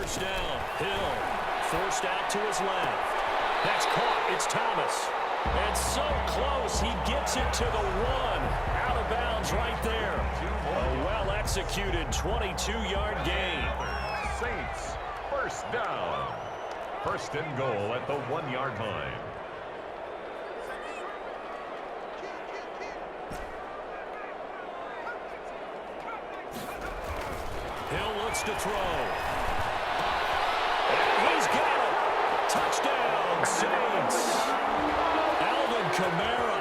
first down. Hill forced out to his left. That's caught. It's Thomas. And so close, he gets it to the one. Out of bounds right there. A well-executed 22-yard gain. Saints, first down. First and goal at the 1-yard line. Hill looks to throw. And he's got it. Touchdown, Saints. Alvin Kamara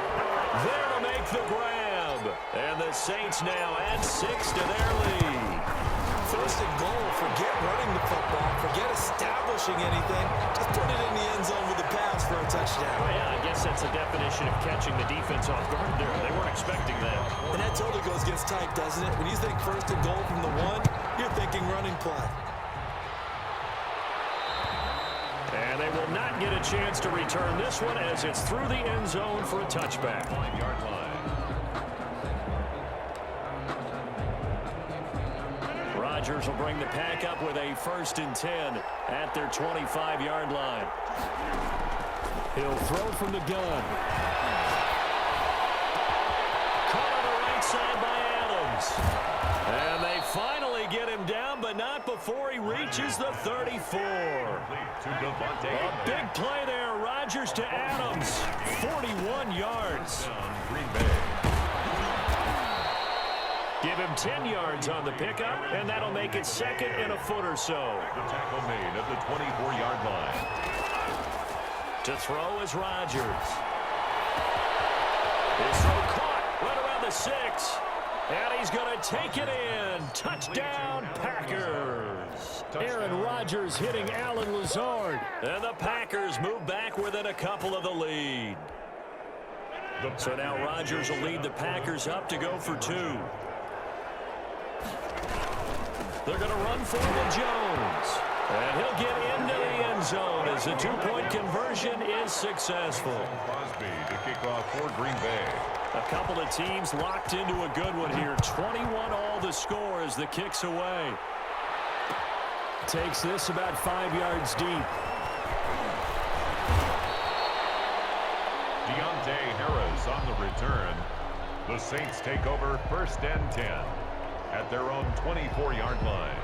there to make the grab. And the Saints now add 6 to their lead. First and goal, forget running the football, forget establishing anything. Just put it in the end zone with the pass for a touchdown. Oh, yeah, I guess that's the definition of catching the defense off guard there. They weren't expecting that. And that totally goes against type, doesn't it? When you think first and goal from the one, you're thinking running play. And they will not get a chance to return this one as it's through the end zone for a touchback. 5-yard line. Rodgers will bring the pack up with a 1st and 10 at their 25-yard line. He'll throw from the gun. Caught on the right side by Adams. And they finally get him down, but not before he reaches the 34. A big play there. Rodgers to Adams. 41 yards. Green Bay. Give him 10 yards on the pickup, and that'll make it 2nd and a foot or so. The tackle made at the 24-yard line. To throw is Rodgers. His throw caught right around the 6. And he's going to take it in. Touchdown, Packers. Aaron Rodgers hitting Allen Lazard. And the Packers move back within a couple of the lead. So now Rodgers will lead the Packers up to go for 2. They're going to run for with Jones. And he'll get into the end zone as the 2-point conversion is successful. Crosby to kick off for Green Bay. A couple of teams locked into a good one here. 21 all the score as the kick's away. Takes this about 5 yards deep. Deontay Harris on the return. The Saints take over 1st and 10 at their own 24-yard line.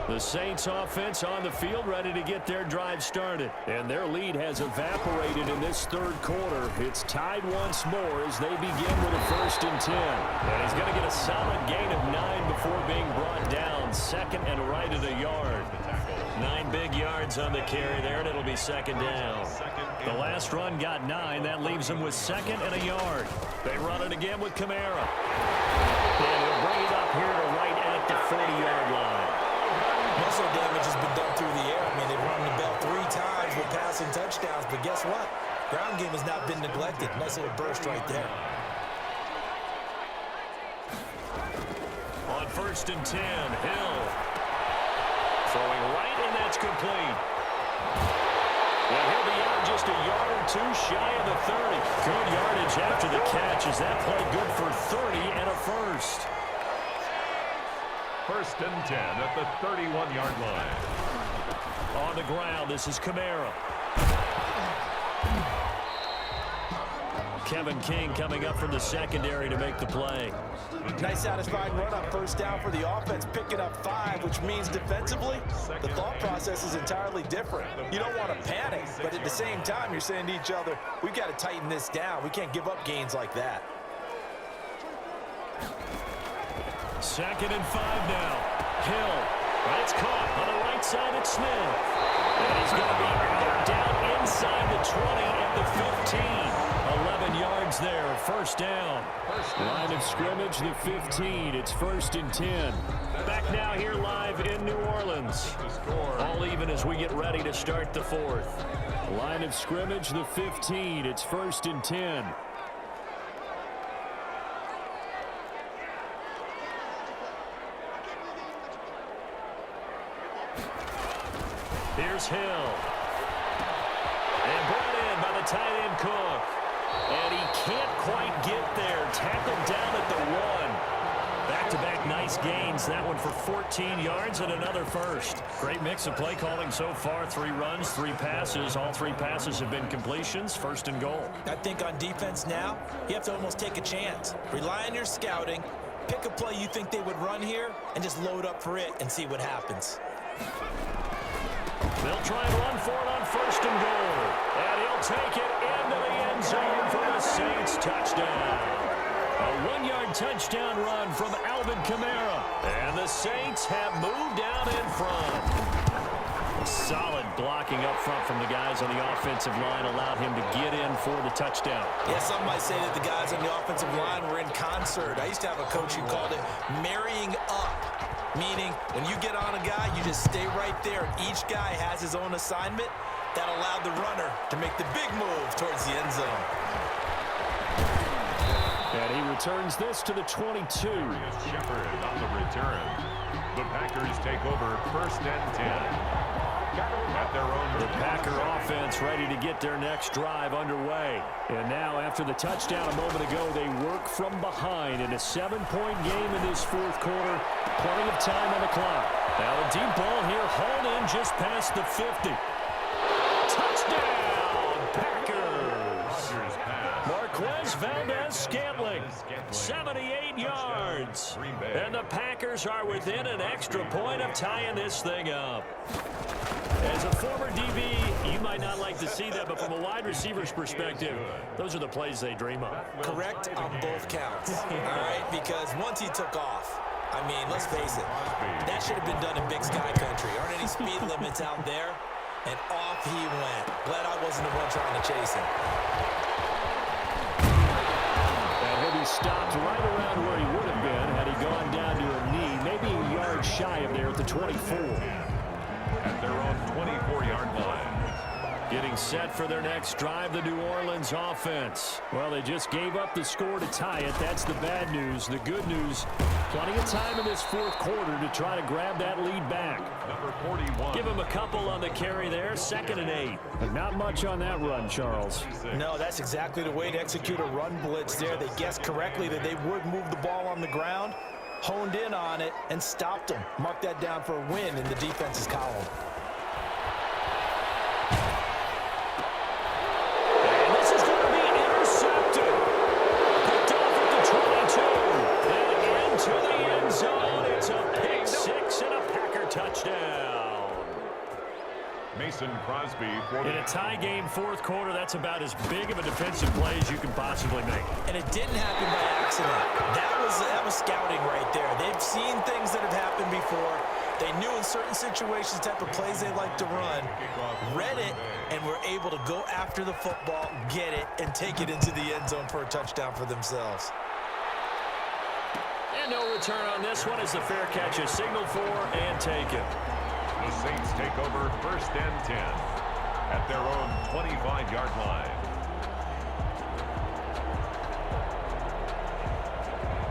The Saints offense on the field ready to get their drive started. And their lead has evaporated in this 3rd quarter. It's tied once more as they begin with a 1st and 10. And he's going to get a solid gain of 9 before being brought down. 2nd and right at a yard. 9 big yards on the carry there, and it'll be 2nd down. The last run got 9. That leaves them with 2nd and a yard. They run it again with Kamara. And he'll bring it up here to right at the 40-yard line. Muscle damage has been done through the air. I mean, they've run the bell 3 times with passing touchdowns, but guess what? Ground game has not been neglected. Nice little burst right there. On 1st and 10, Hill. Throwing right, and that's complete. And he'll be out just a yard or 2 shy of the 30. Good yardage after the catch. Is that play good for 30 and a 1st? 1st and 10 at the 31-yard line. On the ground, this is Kamara. Kevin King coming up from the secondary to make the play. Nice satisfying run on 1st down for the offense, picking up 5, which means defensively, the thought process is entirely different. You don't want to panic, but at the same time, you're saying to each other, we've got to tighten this down. We can't give up gains like that. 2nd and 5 now. Hill. That's caught on the right side at Smith. And he's going to be down inside the 20 at the 15. 11 yards there. 1st down. Line of scrimmage, the 15. It's 1st and 10. Back now here live in New Orleans. All even as we get ready to start the 4th. Line of scrimmage, the 15. It's 1st and 10. Here's Hill. And brought in by the tight end Cook. And he can't quite get there. Tackled down at the 1. Back-to-back nice Nice gains. That one for 14 yards and another first. Great mix of play calling so far. 3 runs, 3 passes. All 3 passes have been completions. First and goal. I think on defense now, you have to almost take a chance. Rely on your scouting. Pick a play you think they would run here and just load up for it and see what happens. They'll try and run for it on first and goal. And he'll take it into the end zone for the Saints touchdown. A 1-yard touchdown run from Alvin Kamara. And the Saints have moved out in front. Solid blocking up front from the guys on the offensive line allowed him to get in for the touchdown. Yeah, some might say that the guys on the offensive line were in concert. I used to have a coach who called it marrying up, meaning when you get on a guy, you just stay right there. Each guy has his own assignment. That allowed the runner to make the big move towards the end zone. And he returns this to the 22. Shepard on the return. The Packers take over first and 10. At their own. The Packer offense ready to get their next drive underway. And now after the touchdown a moment ago, they work from behind in a 7-point game in this 4th quarter. Plenty of time on the clock. Now a deep ball here, hauled in just past the 50. Touchdown, Packers! Marquez Valdez-Scantling, 78 yards. And the Packers are within an extra point of tying this thing up. As a former DB, you might not like to see that, but from a wide receiver's perspective, those are the plays they dream of. Correct on both counts, all right? Because once he took off, I mean, let's face it, that should have been done in Big Sky Country. Aren't any speed limits out there? And off he went. Glad I wasn't the one trying to chase him. And he'll be stopped right around where he would have been had he gone down to a knee, maybe a yard shy of there at the 24. At their own 24-yard line. Getting set for their next drive, the New Orleans offense. Well, they just gave up the score to tie it. That's the bad news. The good news, plenty of time in this 4th quarter to try to grab that lead back. Number 41. Give him a couple on the carry there, 2nd and 8. But not much on that run, Charles. No, that's exactly the way to execute a run blitz there. They guessed correctly that they would move the ball on the ground, honed in on it, and stopped them. Mark that down for a win in the defense's column. And this is going to be intercepted. Picked off at the 22. And into the end zone. It's a pick 6 and a Packer touchdown. Mason Crosby for In a tie game, 4th quarter, that's about as big of a defensive play as you can possibly make. And it didn't happen by accident. That was scouting right there. They've seen things that have happened before. They knew in certain situations the type of plays they like to run, read it, and were able to go after the football, get it, and take it into the end zone for a touchdown for themselves. And no return on this one as the fair catch is signaled for and taken. The Saints take over first and 10 at their own 25-yard line.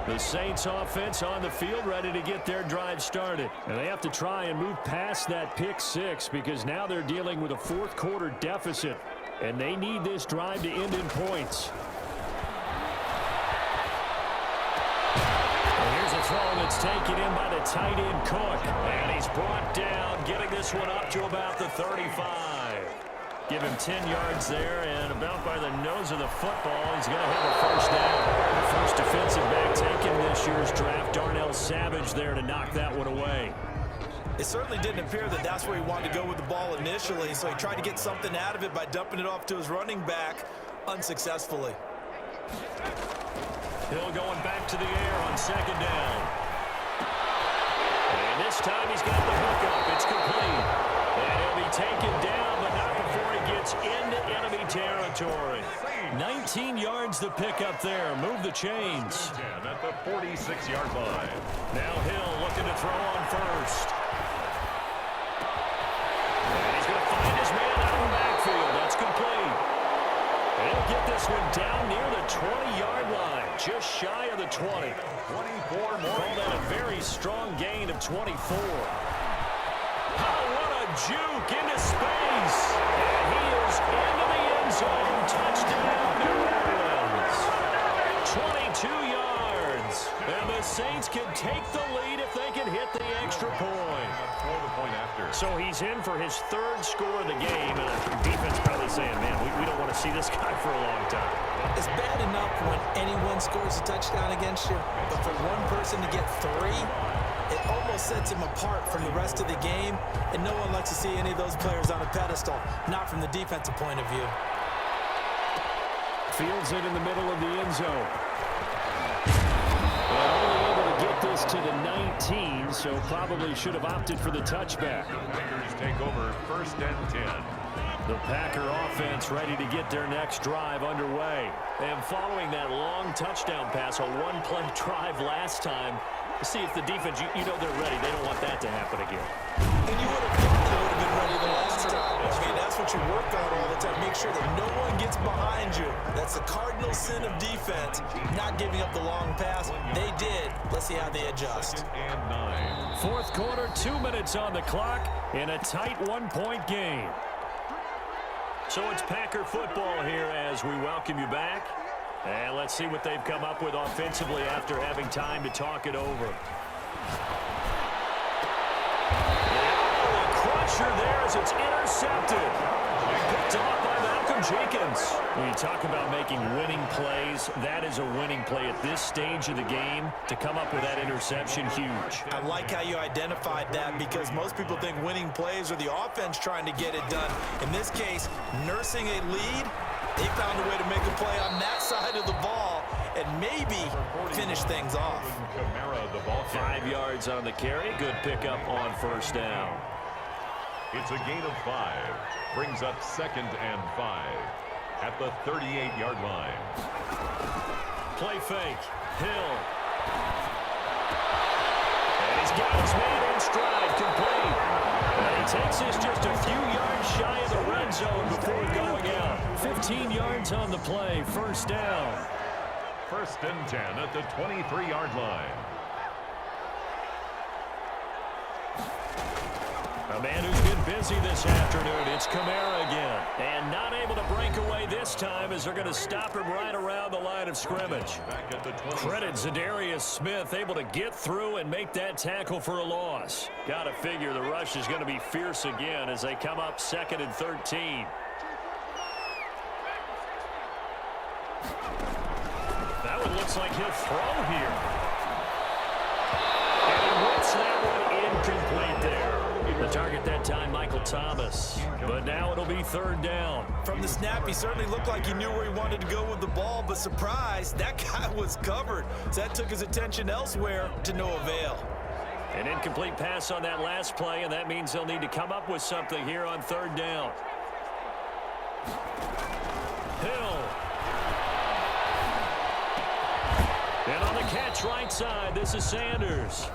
The Saints offense on the field ready to get their drive started. And they have to try and move past that pick 6 because now they're dealing with a 4th quarter deficit. And they need this drive to end in points. And here's a throw that's taken in by the tight end Cook. And he's brought down, getting this one up to about the 35. Give him 10 yards there, and about by the nose of the football, he's going to have a first down. The first defensive back taken this year's draft, Darnell Savage there to knock that one away. It certainly didn't appear that that's where he wanted to go with the ball initially, so he tried to get something out of it by dumping it off to his running back unsuccessfully. Hill going back to the air on 2nd down. And this time he's got the hookup. It's complete. And he'll be taken down, but not before he gets into enemy territory. 19 yards to pick up there. Move the chains. At the 46-yard line. Now Hill looking to throw on first. And he's going to find his man out of the backfield. That's complete. And he'll get this one down near the 20-yard line. Just shy of the 20. 24 more. Call that a very strong gain of 24. Oh, what a juke into space. And he is into the end zone. Touchdown, New Orleans. 22 yards. wins. And the Saints can take the lead if they can hit the extra point. Throw the point after. So he's in for his third score of the game, and the defense probably saying, man, we don't want to see this guy for a long time. It's bad enough when anyone scores a touchdown against you, but for one person to get 3, it almost sets him apart from the rest of the game, and no one likes to see any of those players on a pedestal, not from the defensive point of view. Fields it in the middle of the end zone. And only able to get this to the 19, so probably should have opted for the touchback. Packers take over 1st and 10. The Packer offense ready to get their next drive underway. And following that long touchdown pass, a one-play drive last time, to see if the defense, you know they're ready. They don't want that to happen again. And you would have thought they would have been ready the last time. I mean, that's what you work on all the time. Make sure that no one gets behind you. That's the cardinal sin of defense, not giving up the long pass. They did. Let's see how they adjust. 2nd and 9. Fourth quarter, 2 minutes on the clock in a tight one-point game. So it's Packer football here as we welcome you back. And let's see what they've come up with offensively after having time to talk it over. A crusher there as it's intercepted. Picked off by Malcolm Jenkins. When you talk about making winning plays, that is a winning play at this stage of the game. To come up with that interception, huge. I like how you identified that because most people think winning plays are the offense trying to get it done. In this case, nursing a lead, they found a way to make a play on that side of the ball and maybe finish things off. 5 yards on the carry. Good pickup on first down. It's a gain of 5. Brings up 2nd and 5 at the 38-yard line. Play fake. Hill. And he's got his man in stride, complete. And he takes this just a few yards shy of the red zone before going out. 15 yards on the play, first down. 1st and 10 at the 23-yard line. A man who's been busy this afternoon, it's Kamara again. And not able to break away this time as they're going to stop him right around the line of scrimmage. Back at the 20. Credit Zadarius Smith, able to get through and make that tackle for a loss. Got to figure the rush is going to be fierce again as they come up 2nd and 13. That one looks like he'll throw here. And he whips that one incomplete there. The target that time, Michael Thomas. But now it'll be 3rd down. From the snap, he certainly looked like he knew where he wanted to go with the ball, but surprise, that guy was covered. So that took his attention elsewhere to no avail. An incomplete pass on that last play, and that means they'll need to come up with something here on 3rd down. Hill. And on the catch right side, this is Sanders.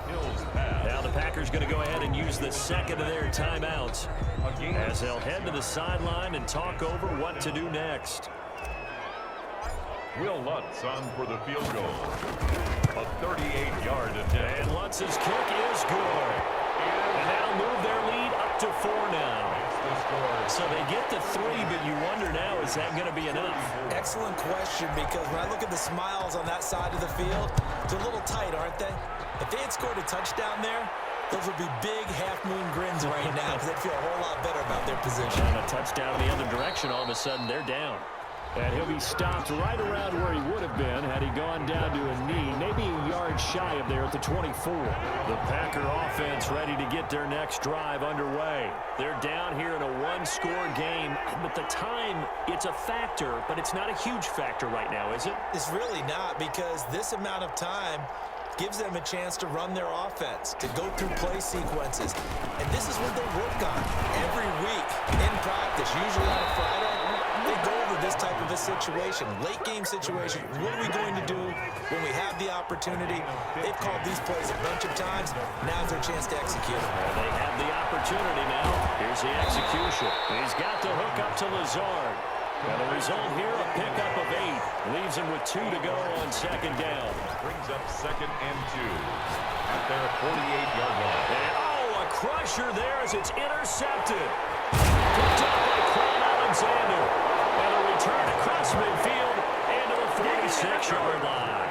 Now the Packers going to go ahead and use the 2nd of their timeouts as they'll head to the sideline and talk over what to do next. Will Lutz on for the field goal. A 38-yard attempt. And Lutz's kick is good. And that'll move their lead up to 4 now. So they get the 3, but you wonder now, is that going to be enough? Excellent question, because when I look at the smiles on that side of the field, they're a little tight, aren't they? If they had scored a touchdown there, those would be big half-moon grins right now because they'd feel a whole lot better about their position. And a touchdown in the other direction, all of a sudden they're down. And he'll be stopped right around where he would have been had he gone down to a knee, maybe a yard shy of there at the 24. The Packer offense ready to get their next drive underway. They're down here in a one-score game, but the time, it's a factor, but it's not a huge factor right now, is it? It's really not, because this amount of time gives them a chance to run their offense, to go through play sequences. And this is what they work on every week in practice, usually on a Friday. They go over this type of a situation, late game situation. What are we going to do when we have the opportunity? They've called these plays a bunch of times. Now's their chance to execute them. Well, they have the opportunity now. Here's the execution. He's got the hook up to Lazard. And the result here, a pickup of 8. Leaves him with 2 to go on 2nd down. Brings up 2nd and 2 at their 48-yard line. And, a crusher there as it's intercepted. Picked up by Quan Alexander. And a return across midfield into the 46-yard line.